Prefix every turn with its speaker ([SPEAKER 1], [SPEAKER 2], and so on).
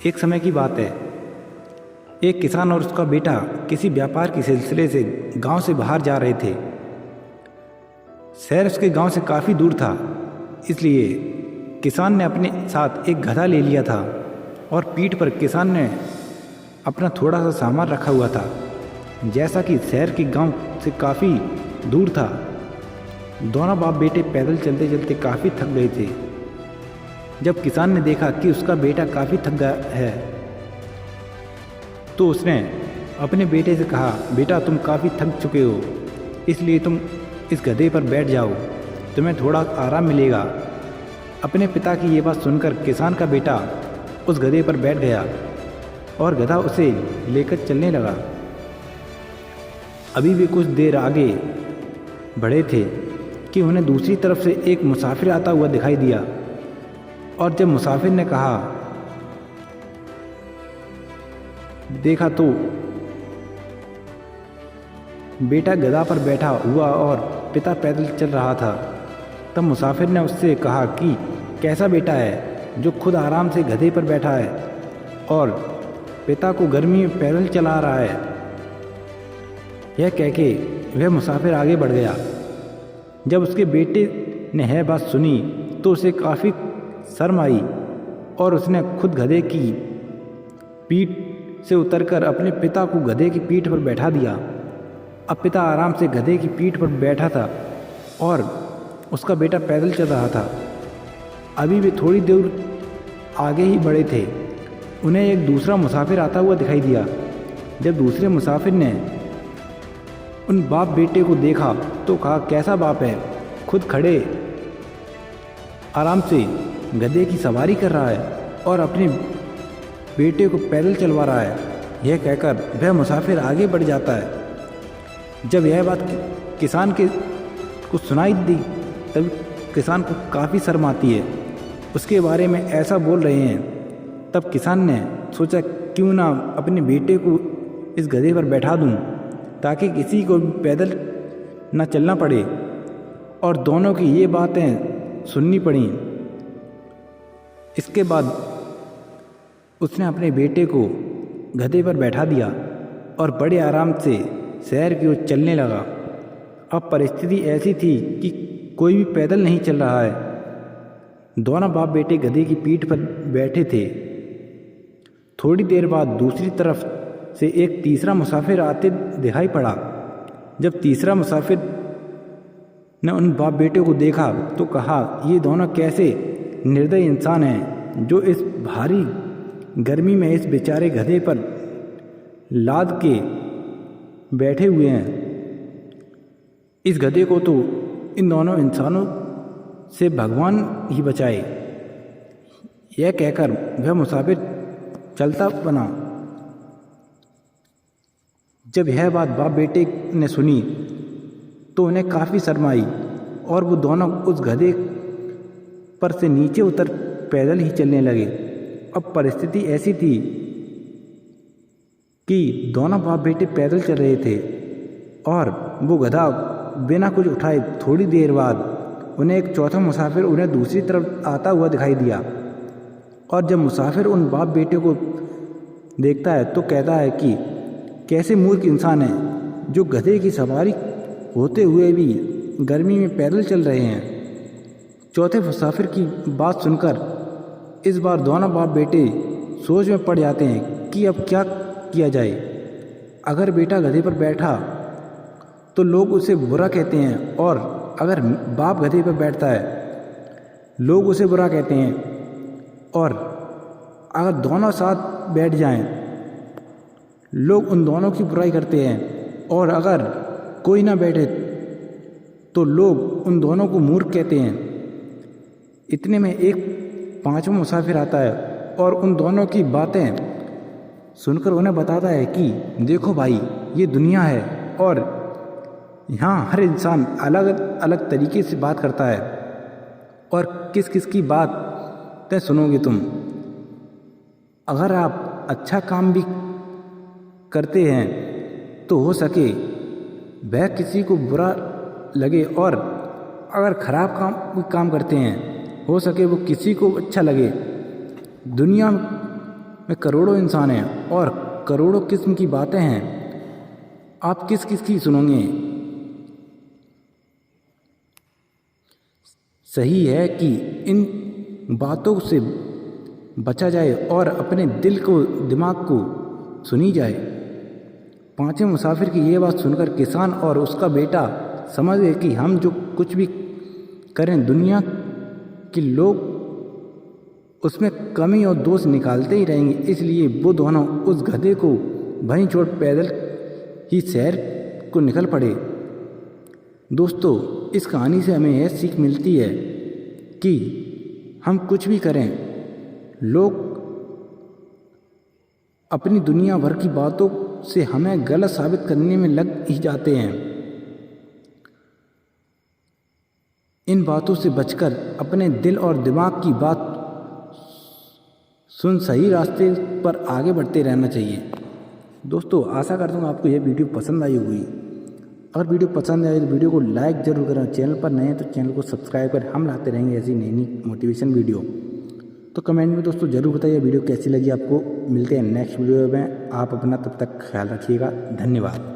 [SPEAKER 1] एक समय की बात है। एक किसान और उसका बेटा किसी व्यापार के सिलसिले से गांव से बाहर जा रहे थे। शहर उसके गांव से काफ़ी दूर था, इसलिए किसान ने अपने साथ एक गधा ले लिया था और पीठ पर किसान ने अपना थोड़ा सा सामान रखा हुआ था। जैसा कि शहर के गांव से काफ़ी दूर था, दोनों बाप बेटे पैदल चलते चलते काफ़ी थक गए थे। जब किसान ने देखा कि उसका बेटा काफ़ी थक गया है, तो उसने अपने बेटे से कहा, बेटा तुम काफ़ी थक चुके हो, इसलिए तुम इस गधे पर बैठ जाओ, तुम्हें थोड़ा आराम मिलेगा। अपने पिता की ये बात सुनकर किसान का बेटा उस गधे पर बैठ गया और गधा उसे लेकर चलने लगा। अभी भी कुछ देर आगे बढ़े थे कि उन्हें दूसरी तरफ से एक मुसाफिर आता हुआ दिखाई दिया, और जब मुसाफिर ने देखा तो बेटा गधा पर बैठा हुआ और पिता पैदल चल रहा था। तब मुसाफिर ने उससे कहा कि कैसा बेटा है जो खुद आराम से गधे पर बैठा है और पिता को गर्मी में पैदल चला रहा है। यह कहके वह मुसाफिर आगे बढ़ गया। जब उसके बेटे ने यह बात सुनी तो उसे काफ़ी शर्म आई और उसने खुद गधे की पीठ से उतरकर अपने पिता को गधे की पीठ पर बैठा दिया। अब पिता आराम से गधे की पीठ पर बैठा था और उसका बेटा पैदल चल रहा था। अभी भी थोड़ी दूर आगे ही बढ़े थे, उन्हें एक दूसरा मुसाफिर आता हुआ दिखाई दिया। जब दूसरे मुसाफिर ने उन बाप बेटे को देखा तो कहा, कैसा बाप है, खुद खड़े आराम से गधे की सवारी कर रहा है और अपने बेटे को पैदल चलवा रहा है। यह कहकर वह मुसाफिर आगे बढ़ जाता है। जब यह बात किसान को सुनाई दी तब किसान को काफ़ी शर्म आती है, उसके बारे में ऐसा बोल रहे हैं। तब किसान ने सोचा, क्यों ना अपने बेटे को इस गधे पर बैठा दूं ताकि किसी को भी पैदल ना चलना पड़े। और दोनों की ये बातें सुननी पड़ी। इसके बाद उसने अपने बेटे को गधे पर बैठा दिया और बड़े आराम से शहर की ओर चलने लगा। अब परिस्थिति ऐसी थी कि कोई भी पैदल नहीं चल रहा है। दोनों बाप बेटे गधे की पीठ पर बैठे थे। थोड़ी देर बाद दूसरी तरफ से एक तीसरा मुसाफिर आते दिखाई पड़ा। जब तीसरा मुसाफिर ने उन बाप बेटे को देखा तो कहा, ये दोनों कैसे निर्दयी इंसान हैं जो इस भारी गर्मी में इस बेचारे गधे पर लाद के बैठे हुए हैं। इस गधे को तो इन दोनों इंसानों से भगवान ही बचाए। यह कहकर वह मुसाफिर चलता बना। जब यह बात बाप बेटे ने सुनी तो उन्हें काफ़ी शर्म आई और वो दोनों उस गधे पर से नीचे उतर पैदल ही चलने लगे। अब परिस्थिति ऐसी थी कि दोनों बाप बेटे पैदल चल रहे थे और वो गधा बिना कुछ उठाए थोड़ी देर बाद उन्हें एक चौथा मुसाफिर उन्हें दूसरी तरफ आता हुआ दिखाई दिया। और जब मुसाफिर उन बाप बेटे को देखता है तो कहता है कि कैसे मूर्ख इंसान है जो गधे की सवारी होते हुए भी गर्मी में पैदल चल रहे हैं। चौथे मुसाफिर की बात सुनकर इस बार दोनों बाप बेटे सोच में पड़ जाते हैं कि अब क्या किया जाए। अगर बेटा गधे पर बैठा तो लोग उसे बुरा कहते हैं, और अगर बाप गधे पर बैठता है लोग उसे बुरा कहते हैं, और अगर दोनों साथ बैठ जाएं लोग उन दोनों की बुराई करते हैं, और अगर कोई ना बैठे तो लोग उन दोनों को मूर्ख कहते हैं। इतने में एक पांचवा मुसाफिर आता है और उन दोनों की बातें सुनकर उन्हें बताता है कि देखो भाई, ये दुनिया है और यहाँ हर इंसान अलग अलग तरीके से बात करता है, और किस किस की बात तय सुनोगे तुम। अगर आप अच्छा काम भी करते हैं तो हो सके वह किसी को बुरा लगे, और अगर खराब कोई काम करते हैं हो सके वो किसी को अच्छा लगे। दुनिया में कोई भी इंसान है जो गधे की सवारी होते हुए भी गर्मी में पैदल चल रहे हैं। चौथे मुसाफिर की बात सुनकर इस बार दोनों बाप बेटे सोच में पड़ जाते हैं कि अब क्या किया जाए। अगर बेटा गधे पर बैठा तो लोग उसे बुरा कहते हैं, और अगर बाप गधे पर बैठता है लोग उसे बुरा कहते हैं। इतने में एक पांचवा मुसाफिर आता है और उन दोनों की बातें सुनकर उन्हें बताता है कि देखो भाई, ये दुनिया है और यहाँ हर इंसान अलग अलग तरीके से बात करता है, और किस किस की बात तय सुनोगे तुम। अगर आप अच्छा काम भी करते हैं तो हो सके वह किसी को अच्छा लगे। दुनिया में करोड़ों इंसान हैं और करोड़ों किस्म की बातें हैं। आप किस किस की सुनोगे? सही है कि इन बातों से बचा जाए और अपने दिल को, दिमाग को सुनी जाए। पांचवें मुसाफिर की ये बात सुनकर किसान और उसका बेटा समझ गए कि हम जो कुछ भी करें दुनिया के लोग उसमें कमी और दोष निकालते ही रहेंगे। इसलिए वो दोनों उस गधे को वहीं छोड़ पैदल ही शहर को निकल पड़े। दोस्तों, इस कहानी से हमें यह सीख मिलती है कि हम कुछ भी करें, लोग अपनी दुनिया भर की बातों से हमें गलत साबित करने में लग ही जाते हैं। इन बातों से बचकर अपने दिल और दिमाग की बात सुन सही रास्ते पर आगे बढ़ते रहना चाहिए। दोस्तों, आशा करता हूँ आपको यह वीडियो पसंद आई होगी। अगर वीडियो पसंद आए तो वीडियो को लाइक ज़रूर करें। चैनल पर नए हैं तो चैनल को सब्सक्राइब करें। हम लाते रहेंगे ऐसी नई नई मोटिवेशन वीडियो। तो कमेंट में दोस्तों ज़रूर बताइए वीडियो कैसी लगी आपको। मिलते हैं नेक्स्ट वीडियो में। आप अपना तब तक ख्याल रखिएगा। धन्यवाद।